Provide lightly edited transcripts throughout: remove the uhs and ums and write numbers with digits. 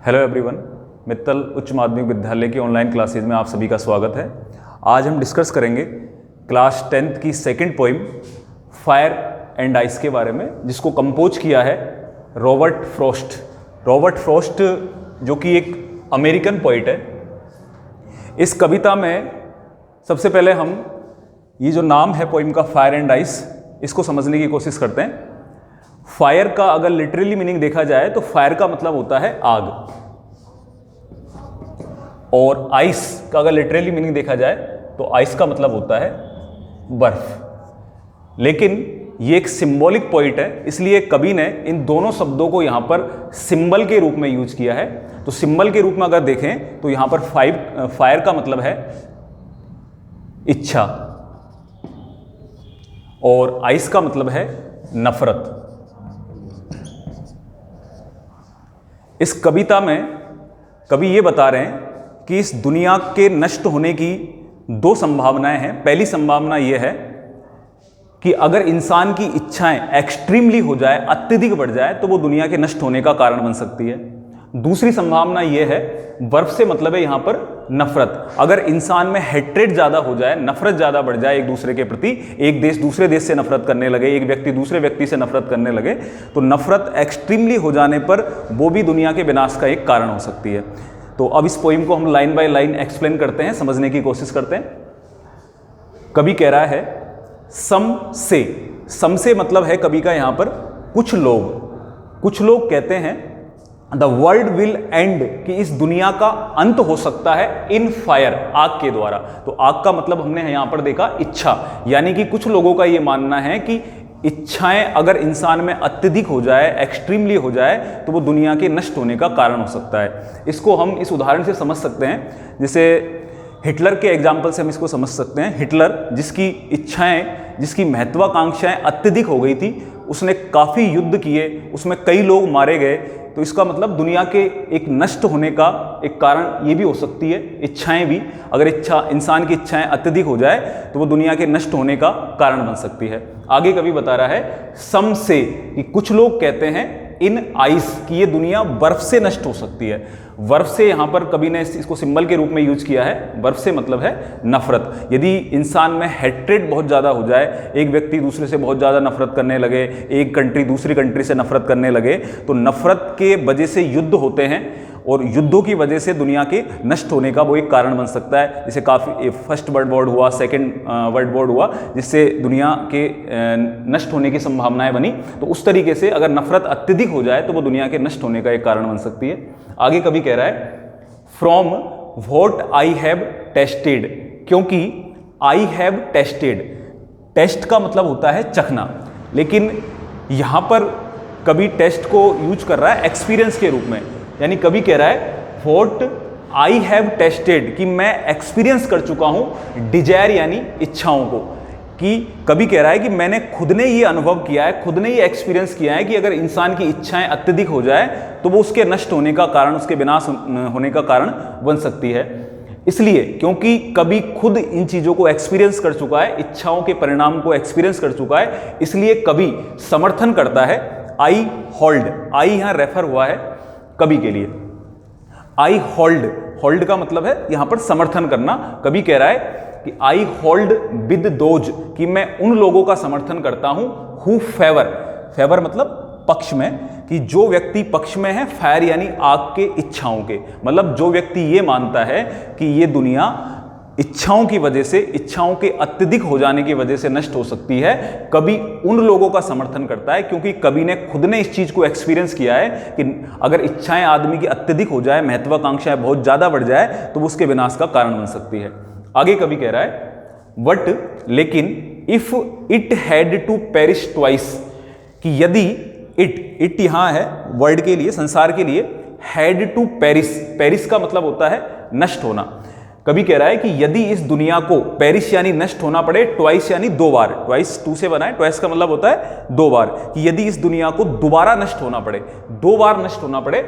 Hello everyone, Mittal उच्च माध्यमिक विद्यालय की ऑनलाइन क्लासेज में आप सभी का स्वागत है। आज हम डिस्कस करेंगे क्लास 10th की second poem fire and ice के बारे में, जिसको कंपोज किया है रॉबर्ट फ्रॉस्ट। रॉबर्ट फ्रॉस्ट जो कि एक अमेरिकन पोइट है। इस कविता में सबसे पहले हम ये जो नाम है पोइम का फायर एंड आइस, इसको समझने की कोशिश करते हैं। फायर का अगर लिटरली मीनिंग देखा जाए तो फायर का मतलब होता है आग, और आइस का अगर लिटरली मीनिंग देखा जाए तो आइस का मतलब होता है बर्फ। लेकिन ये एक सिंबॉलिक पॉइंट है, इसलिए कवि ने इन दोनों शब्दों को यहां पर सिंबल के रूप में यूज किया है। तो सिंबल के रूप में अगर देखें तो यहां पर फायर का मतलब है इच्छा और आइस का मतलब है नफरत। इस कविता में कवि ये बता रहे हैं कि इस दुनिया के नष्ट होने की दो संभावनाएं हैं। पहली संभावना यह है कि अगर इंसान की इच्छाएं एक्सट्रीमली हो जाए, अत्यधिक बढ़ जाए, तो वो दुनिया के नष्ट होने का कारण बन सकती है। दूसरी संभावना यह है, बर्फ से मतलब है यहां पर नफरत। अगर इंसान में हेट्रेड ज्यादा हो जाए, नफरत ज्यादा बढ़ जाए एक दूसरे के प्रति, एक देश दूसरे देश से नफरत करने लगे, एक व्यक्ति दूसरे व्यक्ति से नफरत करने लगे, तो नफरत एक्सट्रीमली हो जाने पर वो भी दुनिया के विनाश का एक कारण हो सकती है। तो अब इस पोइम को हम लाइन बाय लाइन एक्सप्लेन करते हैं, समझने की कोशिश करते हैं। कवि कह रहा है सम से मतलब है कवि का यहां पर कुछ लोग कहते हैं द वर्ल्ड विल एंड, कि इस दुनिया का अंत हो सकता है इन फायर, आग के द्वारा। तो आग का मतलब हमने यहां पर देखा इच्छा, यानी कि कुछ लोगों का यह मानना है कि इच्छाएं अगर इंसान में अत्यधिक हो जाए, एक्सट्रीमली हो जाए, तो वो दुनिया के नष्ट होने का कारण हो सकता है। इसको हम इस उदाहरण से समझ सकते हैं, जैसे हिटलर के एग्जाम्पल से हम इसको समझ सकते हैं। हिटलर जिसकी इच्छाएं, जिसकी महत्वाकांक्षाएं अत्यधिक हो गई थी, उसने काफ़ी युद्ध किए, उसमें कई लोग मारे गए। तो इसका मतलब दुनिया के एक नष्ट होने का एक कारण ये भी हो सकती है, इच्छाएं भी। अगर इंसान की इच्छाएं अत्यधिक हो जाए तो वो दुनिया के नष्ट होने का कारण बन सकती है। आगे कवि बता रहा है सम से, कि कुछ लोग कहते हैं इन आइस, कि ये दुनिया बर्फ से नष्ट हो सकती है। बर्फ से यहां पर कवि ने इसको सिंबल के रूप में यूज किया है। बर्फ से मतलब है नफरत। यदि इंसान में हेट्रेड बहुत ज़्यादा हो जाए, एक व्यक्ति दूसरे से बहुत ज़्यादा नफरत करने लगे, एक कंट्री दूसरी कंट्री से नफरत करने लगे, तो नफरत के वजह से युद्ध होते हैं और युद्धों की वजह से दुनिया के नष्ट होने का वो एक कारण बन सकता है। जैसे काफ़ी फर्स्ट वर्ल्ड वॉर हुआ, सेकेंड वर्ल्ड वॉर हुआ, जिससे दुनिया के नष्ट होने की संभावनाएं बनी। तो उस तरीके से अगर नफरत अत्यधिक हो जाए तो वो दुनिया के नष्ट होने का एक कारण बन सकती है। आगे कवि कह रहा है from what I have tested, क्योंकि आई हैव टेस्टेड, टेस्ट का मतलब होता है चखना, लेकिन यहां पर कवि टेस्ट को यूज कर रहा है एक्सपीरियंस के रूप में। यानी कवि कह रहा है व्हाट आई हैव टेस्टेड, कि मैं एक्सपीरियंस कर चुका हूं डिजायर यानी इच्छाओं को। कि कवि कह रहा है कि मैंने खुद ने ये अनुभव किया है, खुद ने ये एक्सपीरियंस किया है कि अगर इंसान की इच्छाएं अत्यधिक हो जाए तो वो उसके नष्ट होने का कारण, उसके विनाश होने का कारण बन सकती है। इसलिए क्योंकि कवि खुद इन चीजों को एक्सपीरियंस कर चुका है, इच्छाओं के परिणाम को एक्सपीरियंस कर चुका है, इसलिए कवि समर्थन करता है आई होल्ड। आई यहां रेफर हुआ है कवि के लिए। आई होल्ड का मतलब है यहां पर समर्थन करना। कवि कह रहा है कि आई होल्ड विद दोज, कि मैं उन लोगों का समर्थन करता हूं हु फेवर मतलब पक्ष में, कि जो व्यक्ति पक्ष में है, फायर यानी आग के, इच्छाओं के, मतलब जो व्यक्ति ये मानता है कि ये दुनिया इच्छाओं की वजह से, इच्छाओं के अत्यधिक हो जाने की वजह से नष्ट हो सकती है, कवि उन लोगों का समर्थन करता है। क्योंकि कवि ने खुद ने इस चीज को एक्सपीरियंस किया है कि अगर इच्छाएं आदमी की अत्यधिक हो जाए, महत्वाकांक्षाएं बहुत ज्यादा बढ़ जाए, तो वो उसके विनाश का कारण बन सकती है। आगे कवि कह रहा है बट लेकिन if it had to perish twice, कि यदि इट यहां है वर्ल्ड के लिए, संसार के लिए, हैड टू पेरिस का मतलब होता है नष्ट होना। कवि कह रहा है कि यदि इस दुनिया को पेरिश यानी नष्ट होना पड़े, ट्वाइस यानी दो बार, ट्वाइस टू से बना है, ट्वाइस का मतलब होता है दो बार, कि यदि इस दुनिया को दोबारा नष्ट होना पड़े, दो बार नष्ट होना पड़े,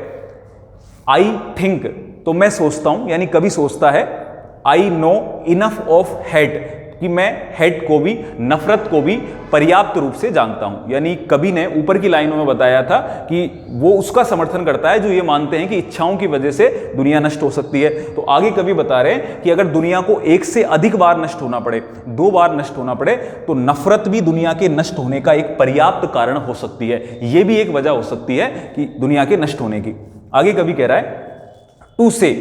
आई थिंक, तो मैं सोचता हूं, यानी कवि सोचता है, I know enough of hate, कि मैं हेट को भी, नफरत को भी पर्याप्त रूप से जानता हूं। यानी कवि ने ऊपर की लाइनों में बताया था कि वो उसका समर्थन करता है जो ये मानते हैं कि इच्छाओं की वजह से दुनिया नष्ट हो सकती है। तो आगे कवि बता रहे हैं कि अगर दुनिया को एक से अधिक बार नष्ट होना पड़े, 2 बार नष्ट होना पड़े, तो नफरत भी दुनिया के नष्ट होने का एक पर्याप्त कारण हो सकती है। यह भी एक वजह हो सकती है कि दुनिया के नष्ट होने की। आगे कवि कह रहा है टू से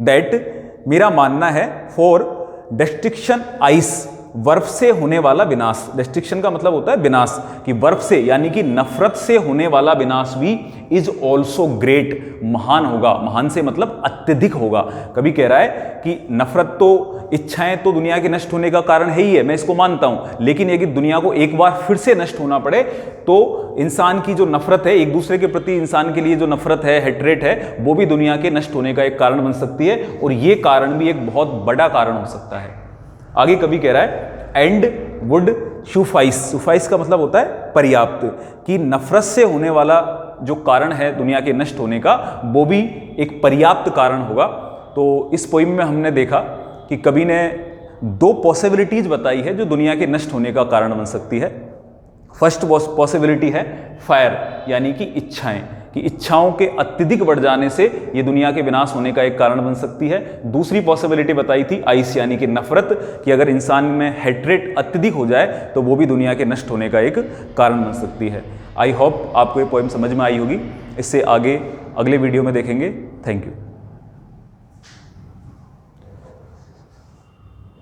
दैट, मेरा मानना है, फॉर डिस्ट्रक्शन आइस, बर्फ से होने वाला विनाश। डिस्ट्रक्शन का मतलब होता है विनाश, कि बर्फ से यानी कि नफरत से होने वाला विनाश भी इज ऑल्सो ग्रेट, महान होगा। महान से मतलब अत्यधिक होगा। कभी कह रहा है कि नफरत तो, इच्छाएं तो दुनिया के नष्ट होने का कारण है ही है, मैं इसको मानता हूं, लेकिन यदि दुनिया को एक बार फिर से नष्ट होना पड़े तो इंसान की जो नफरत है, एक दूसरे के प्रति इंसान के लिए जो नफरत है, हेट्रेट है, वो भी दुनिया के नष्ट होने का एक कारण बन सकती है, और ये कारण भी एक बहुत बड़ा कारण हो सकता है। आगे कभी कह रहा है एंड वुड सुफाइस, सुफाइस का मतलब होता है पर्याप्त, कि नफरत से होने वाला जो कारण है दुनिया के नष्ट होने का, वो भी एक पर्याप्त कारण होगा। तो इस पोइम में हमने देखा कि कवि ने 2 पॉसिबिलिटीज बताई है जो दुनिया के नष्ट होने का कारण बन सकती है। फर्स्ट पॉसिबिलिटी है फायर, यानी कि इच्छाएं, कि इच्छाओं के अत्यधिक बढ़ जाने से ये दुनिया के विनाश होने का एक कारण बन सकती है। दूसरी पॉसिबिलिटी बताई थी आइस, यानी कि नफरत, कि अगर इंसान में हेट्रेट अत्यधिक हो जाए तो वो भी दुनिया के नष्ट होने का एक कारण बन सकती है। आई होप आपको ये पोएम समझ में आई होगी। इससे आगे अगले वीडियो में देखेंगे। Thank you.